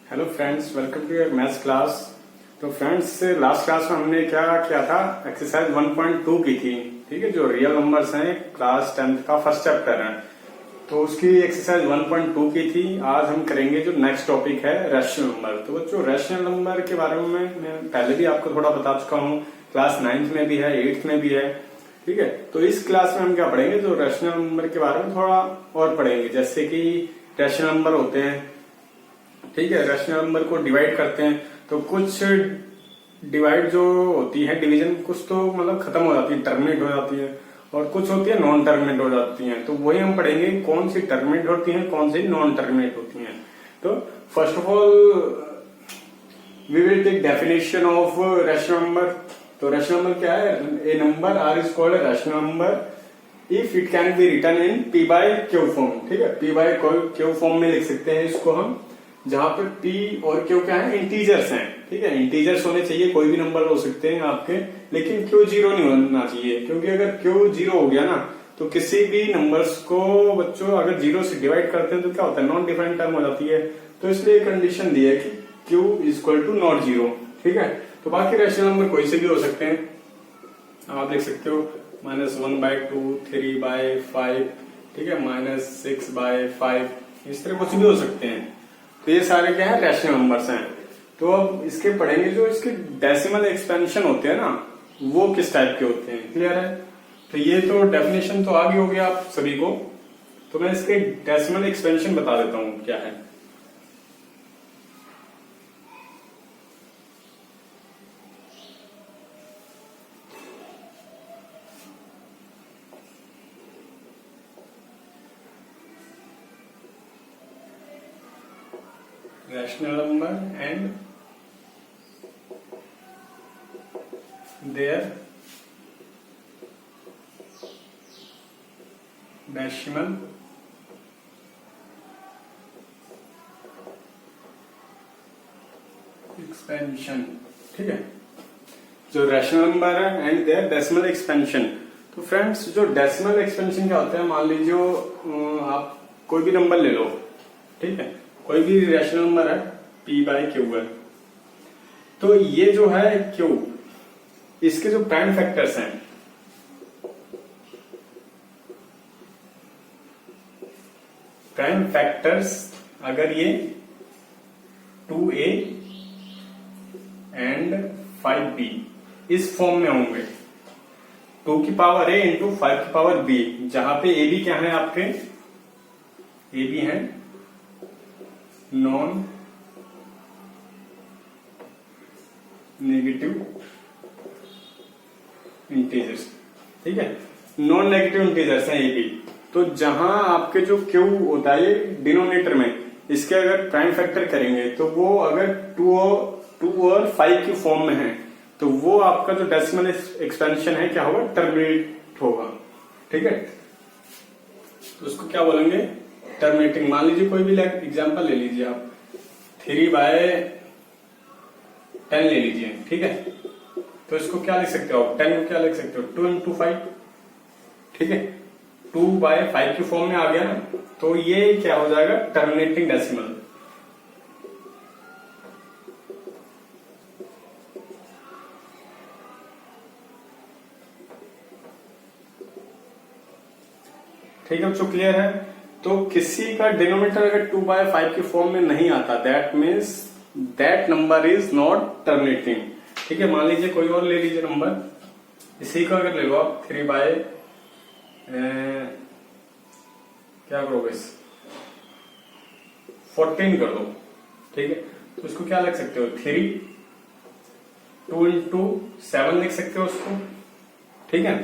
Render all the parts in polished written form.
Hello friends, welcome to your maths class. तो friends, last class में हमने क्या किया था, एक्सरसाइज 1.2 की थी। ठीक है, जो रियल नंबर्स हैं, क्लास 10th का फर्स्ट चैप्टर है, तो उसकी एक्सरसाइज 1.2 की थी। आज हम करेंगे जो नेक्स्ट टॉपिक है, रैशनल नंबर। तो बच्चों, रैशनल नंबर के बारे में मैं पहले भी आपको थोड़ा बता चुका हूँ, क्लास 9th में भी है, 8th में भी है। ठीक है, तो इस क्लास में हम क्या पढ़ेंगे, जो रैशनल नंबर के बारे में थोड़ा और पढ़ेंगे, जैसे कि रैशनल नंबर होते हैं। ठीक है, रैशनल नंबर को डिवाइड करते हैं, तो कुछ डिवाइड जो होती है, डिवीजन, कुछ तो मतलब खत्म हो जाती है, टर्मिनेट हो जाती है, और कुछ होती है नॉन टर्मिनेट हो जाती हैं। तो वही हम पढ़ेंगे, कौन सी टर्मिनेट होती हैं, कौन सी नॉन टर्मिनेट होती हैं। तो first of all we will take definition of rational number. तो रैशनल नंबर क्या है? A number r is called rational number if it can be written in p by q form. ठीक है, P by q form में लिख सकते हैं इसको हम, जहां पे पी और क्यू क्या है, इंटीजर्स हैं। ठीक है, इंटीजर्स होने चाहिए, कोई भी नंबर हो सकते हैं आपके, लेकिन क्यू जीरो नहीं होना चाहिए, क्योंकि अगर क्यू जीरो हो गया ना, तो किसी भी नंबर्स को बच्चों अगर जीरो से डिवाइड करते हैं तो क्या होता है, नॉन डिफाइंड टर्म हो जाती है। तो इसलिए कंडीशन दी है कि Q is equal to not zero. ठीक है, तो बाकी रैशनल नंबर कोई से भी हो सकते हैं, आप देख सकते हो, -1/2, 3/5, ठीक है, -6/5, इस तरह कुछ भी हो सकते हैं। तो ये सारे क्या है, रैशनल नंबर्स हैं। तो अब इसके पढ़ेंगे, जो इसके डेसिमल एक्सपेंशन होते हैं ना, वो किस टाइप के होते हैं। क्लियर है? तो ये तो डेफिनेशन तो आ गई होगी आप सभी को, तो मैं इसके डेसिमल एक्सपेंशन बता देता हूं क्या है। Rational number and their decimal expansion। ठीक है, जो रैशनल नंबर है एंड देयर डेसिमल एक्सपेंशन। तो फ्रेंड्स, जो डेसिमल एक्सपेंशन क्या होता है, मान लीजिए आप कोई भी नंबर ले लो। ठीक है, कोई भी रैशनल नंबर है, पी बाय क्यू है, तो ये जो है क्यू, इसके जो प्राइम फैक्टर्स हैं, प्राइम फैक्टर्स अगर ये 2a एंड 5b इस फॉर्म में होंगे, 2 की पावर a इंटू 5 की पावर b, जहां पे a b क्या है आपके, a b है नॉन नेगेटिव इंटीजर्स। ठीक है, नॉन नेगेटिव इंटीजर्स हैं ये भी। तो जहां आपके जो क्यू होता है डिनोमिनेटर में, इसके अगर प्राइम फैक्टर करेंगे, तो वो अगर 2 और 5 की फॉर्म में है, तो वो आपका जो डेसिमल एक्सपेंशन है क्या होगा, टर्मिनेट होगा। ठीक है, तो उसको क्या बोलेंगे, टर्मिनेटिंग। मान लीजिए कोई भी एग्जांपल ले लीजिए आप, 3/10 ले लीजिए। ठीक है, तो इसको क्या लिख सकते हो आप, 10 को क्या लिख सकते हो, 2 इंटू 5। ठीक है, 2/5 की फॉर्म में आ गया ना, तो ये क्या हो जाएगा, टर्मिनेटिंग डेसिमल। ठीक है बच्चों, क्लियर है? तो किसी का डिनोमिनेटर अगर 2/5 की फॉर्म में नहीं आता, that means that number is not terminating. ठीक है, मान लीजिए कोई और ले लीजिए नंबर, इसी का अगर ले लो आप, 3/, क्या करोगे, 14 कर दो। ठीक है, तो इसको क्या लिख सकते हो, 2 इंटू 7 लिख सकते हो उसको। ठीक है,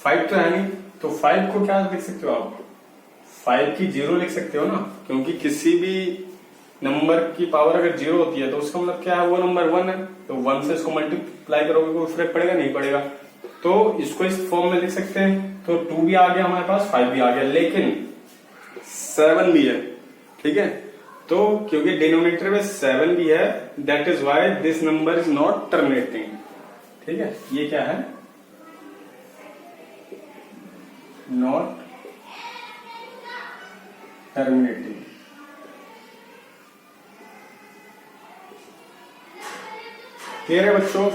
5 तो है नहीं, तो 5 को क्या लिख सकते हो आप, 5 की 0 लिख सकते हो ना, क्योंकि किसी भी नंबर की पावर अगर 0 होती है तो उसका मतलब क्या है, वो नंबर 1 है। तो 1 से इसको मल्टीप्लाई करोगे, कोई फर्क पड़ेगा, नहीं पड़ेगा। तो इसको इस फॉर्म में लिख सकते हैं। तो 2 भी आ गया हमारे पास, 5 भी आ गया, लेकिन 7 भी है। ठीक है, तो क्योंकि डिनोमिनेटर में 7 भी है, that is why this number is not terminating. ठीक है, ये क्या है, नॉट टर्मिनेटिंग। क्लियर है बच्चों?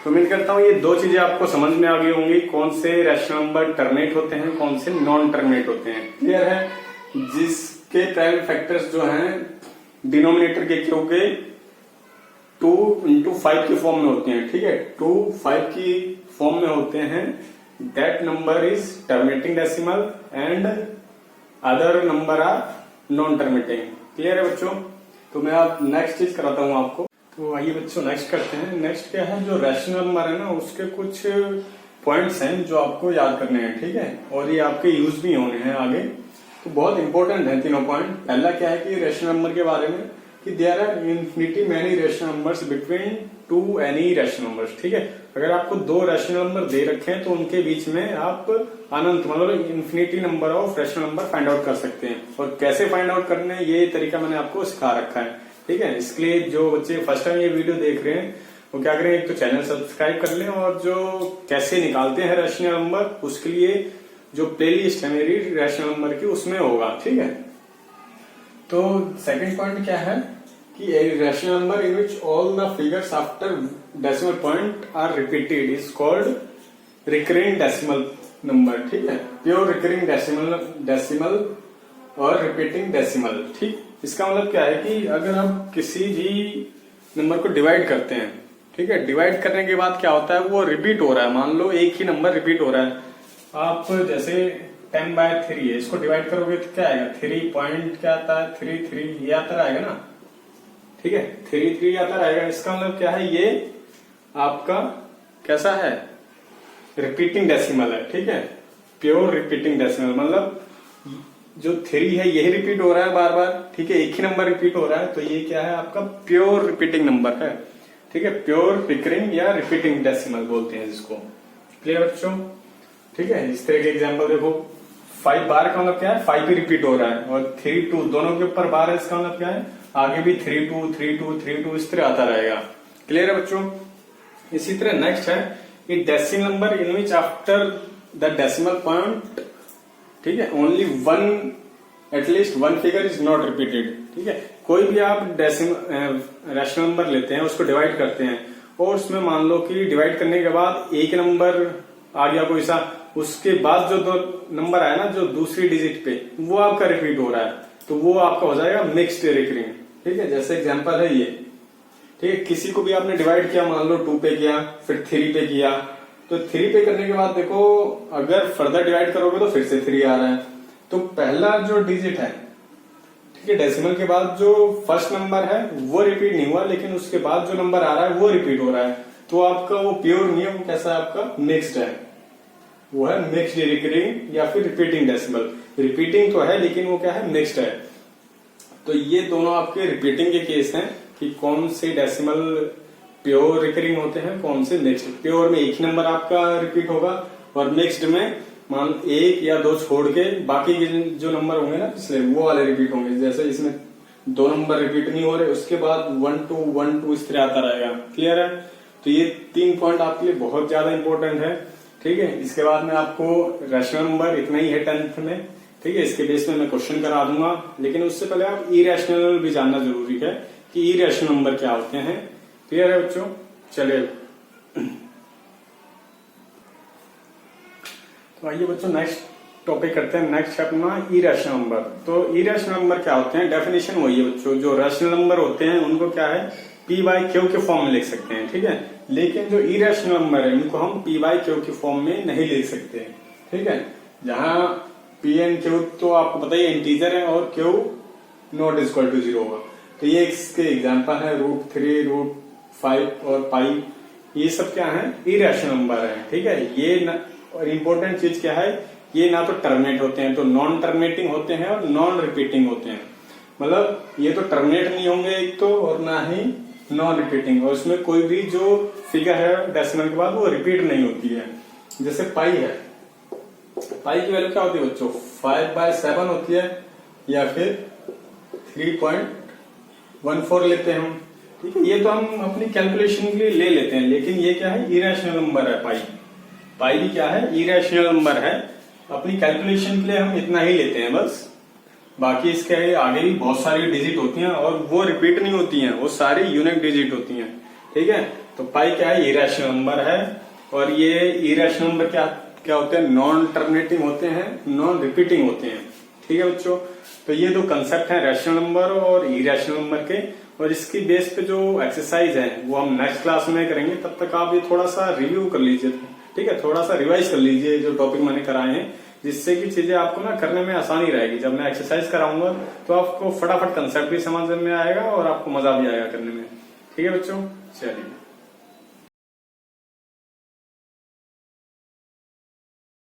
तो उम्मीद करता हूँ ये दो चीजें आपको समझ में आ गई होंगी, कौन से रैशनल नंबर टर्मिनेट होते हैं, कौन से नॉन टर्मिनेट होते हैं। क्लियर है? जिसके प्राइम फैक्टर्स जो हैं डिनोमिनेटर के क्यू के 2 into 5 की फॉर्म में होते हैं। ठीक है, 2 5 की फॉर्म में होते हैं, that number is terminating decimal and other number are non terminating. Clear है बच्चों? तो मैं अब नेक्स्ट चीज कराता हूँ आपको। तो आइए बच्चों नेक्स्ट करते हैं। नेक्स्ट क्या है, जो रैशनल नंबर है ना उसके कुछ पॉइंट्स हैं जो आपको याद करने हैं। ठीक है, और ये आपके यूज भी होने हैं आगे, तो बहुत इंपॉर्टेंट है तीनों पॉइंट। पहला क्या है कि रैशनल नंबर के बारे में कि there are infinity many rational numbers between two any rational numbers. ठीक है, अगर आपको दो रैशनल नंबर दे रखे हैं तो उनके बीच में आप अनंत मतलब infinity number of rational number find out कर सकते हैं। और कैसे फाइंड आउट करने हैं ये तरीका मैंने आपको सिखा रखा है। ठीक है, इसके लिए जो बच्चे फर्स्ट टाइम ये वीडियो देख रहे हैं वो क्या करें, एक तो चैनल सब्सक्राइब कर लें, और जो कैसे निकालते हैं रैशनल नंबर उसके लिए जो प्लेलिस्ट है मेरी रैशनल नंबर की उसमें होगा। ठीक है, तो सेकंड पॉइंट क्या है कि a rational number in which all the figures after decimal point are repeated is called recurring decimal number। ठीक है, प्योर रिकरिंग डेसिमल और रिपीटिंग डेसिमल। ठीक, इसका मतलब क्या है कि अगर आप किसी भी नंबर को डिवाइड करते हैं, ठीक है, डिवाइड करने के बाद क्या होता है, वो रिपीट हो रहा है। मान लो एक ही नंबर रिपीट हो रहा है, आप जैसे 10/3 है, इसको डिवाइड करोगे तो क्या आएगा, 3 पॉइंट क्या आता है, 3 ये आता रहेगा ना। ठीक है, 3 आता रहेगा। इसका मतलब क्या है, ये आपका कैसा है, रिपीटिंग डेसिमल है। ठीक है, प्योर रिपीटिंग डेसिमल मतलब जो 3 है यही रिपीट हो रहा है बार बार। ठीक है, एक ही नंबर रिपीट हो रहा है, तो ये क्या है आपका प्योर रिपीटिंग नंबर है। ठीक है, प्योर रिकरिंग या रिपीटिंग डेसिमल बोलते हैं जिसको। क्लियर बच्चों? ठीक है, इस तरह के एग्जाम्पल देखो, 5 बार का मतलब क्या है, 5 भी रिपीट हो रहा है, और 3 2 दोनों के ऊपर बार है, इसका मतलब क्या है आगे भी 3 2 3 2 3 2 इस तरह आता रहेगा। क्लियर है बच्चों? इसी तरह नेक्स्ट है कि decimal number in which after the decimal point, ठीक है, only one at least one figure is not repeated. ठीक है, कोई भी आप डेसिमल रैशनल नंबर लेते हैं, उसको डिवाइड करते हैं, और उसमें मान लो कि डिवाइड करने के बाद एक नंबर आ गया कोई सा, उसके बाद जो दो नंबर आया ना जो दूसरी डिजिट पे, वो आपका रिपीट हो रहा है, तो वो आपका हो जाएगा मिक्स्ड रिकरिंग। ठीक है, जैसे एग्जांपल है ये। ठीक है, किसी को भी आपने डिवाइड किया, मान लो 2 पे किया, फिर 3 पे किया, तो 3 पे करने के बाद देखो अगर फर्दर डिवाइड करोगे तो फिर से 3 आ रहा है। तो पहला जो डिजिट है, ठीक है, डेसिमल के बाद जो फर्स्ट नंबर है वो रिपीट नहीं हुआ, लेकिन उसके बाद जो नंबर आ रहा है वो रिपीट हो रहा है, तो आपका वो प्योर नहीं है, वो कैसा है आपका मिक्स्ड है, वो है मिक्स्ड रिकरिंग या फिर रिपीटिंग डेसिमल। रिपीटिंग तो है लेकिन वो क्या है, मिक्स्ड है। तो ये दोनों आपके रिपीटिंग के केस हैं कि कौन से डेसिमल प्योर रिकरिंग होते हैं, कौन से मिक्स्ड। प्योर में एक ही नंबर आपका रिपीट होगा, और मिक्स्ड में मान 1 या 2 छोड़ के बाकी जो नंबर होंगे ना पिछले, वो वाले रिपीट होंगे। जैसे इसमें 2 नंबर रिपीट नहीं हो रहे, उसके बाद 1 2 1 2 इस तरह आता रहेगा। क्लियर है? तो ये 3 पॉइंट आपके लिए बहुत ज्यादा इंपॉर्टेंट है। ठीक है, इसके बाद में आपको रैशनल नंबर इतना ही है 10th में। ठीक है, इसके बेस में मैं क्वेश्चन करा दूंगा, लेकिन उससे पहले आप इरेशनल भी जानना जरूरी है कि इरेशनल नंबर क्या होते हैं। क्लियर है बच्चों? चलिए तो आइए बच्चों नेक्स्ट टॉपिक करते हैं। नेक्स्ट है अपना इरेशनल नंबर। तो इरेशनल नंबर क्या होते हैं, डेफिनेशन वही है बच्चों, जो रैशनल नंबर होते हैं उनको क्या है P/Q के फॉर्म में लिख सकते हैं। ठीक है, लेकिन जो इरेशनल नंबर है इनको हम P/Q के फॉर्म में नहीं लिख सकते। ठीक है, जहां P एंड Q तो आपको पता ही इंटीजर है और Q नॉट इक्वल टू 0 होगा। तो ये इसके एग्जांपल है √3 √5 और पाई, ये सब क्या है इरेशनल नंबर है। ठीक है, ये और इम्पोर्टेंट चीज क्या है, ये ना तो टर्मिनेट होते हैं, तो नॉन टर्मिनेटिंग होते हैं और नॉन रिपीटिंग होते हैं। मतलब ये तो टर्मिनेट नहीं होंगे एक तो, और ना ही नॉन रिपीटिंग, और उसमें कोई भी जो फिगर है डेसिमल के बाद वो रिपीट नहीं होती है। जैसे पाई है, पाई की वैल्यू क्या होती है बच्चों, 5/7 होती है, या फिर 3.14 लेते हैं हम। ठीक है, ये तो हम अपनी कैलकुलेशन के लिए ले लेते हैं, लेकिन ये क्या है इरेशनल नंबर है। पाई भी क्या है इरेशनल नंबर है, अपनी कैलकुलेशन के लिए हम इतना ही लेते हैं बस। बाकी इसके आगे भी बहुत सारी डिजिट होती हैं और वो रिपीट नहीं होती हैं, वो सारी यूनिक डिजिट होती हैं। ठीक है, तो पाई क्या है, इरेशनल नंबर है। और ये इरेशनल नंबर क्या क्या होते हैं, नॉन टर्मिनेटिंग होते हैं, नॉन रिपीटिंग होते हैं। ठीक है बच्चों, तो ये दो कंसेप्ट हैं रैशनल नंबर और इरेशनल नंबर के, और इसकी बेस पे जो एक्सरसाइज है वो हम नेक्स्ट क्लास में करेंगे। तब तक आप ये थोड़ा सा रिव्यू कर लीजिए, ठीक है, थोड़ा सा रिवाइज कर लीजिए जो टॉपिक मैंने कराए हैं, जिससे कि चीजें आपको ना करने में आसानी रहेगी। जब मैं एक्सरसाइज कराऊंगा तो आपको फटाफट कंसेप्ट भी समझ में आएगा और आपको मजा भी आएगा करने में। ठीक है बच्चों, चलिए।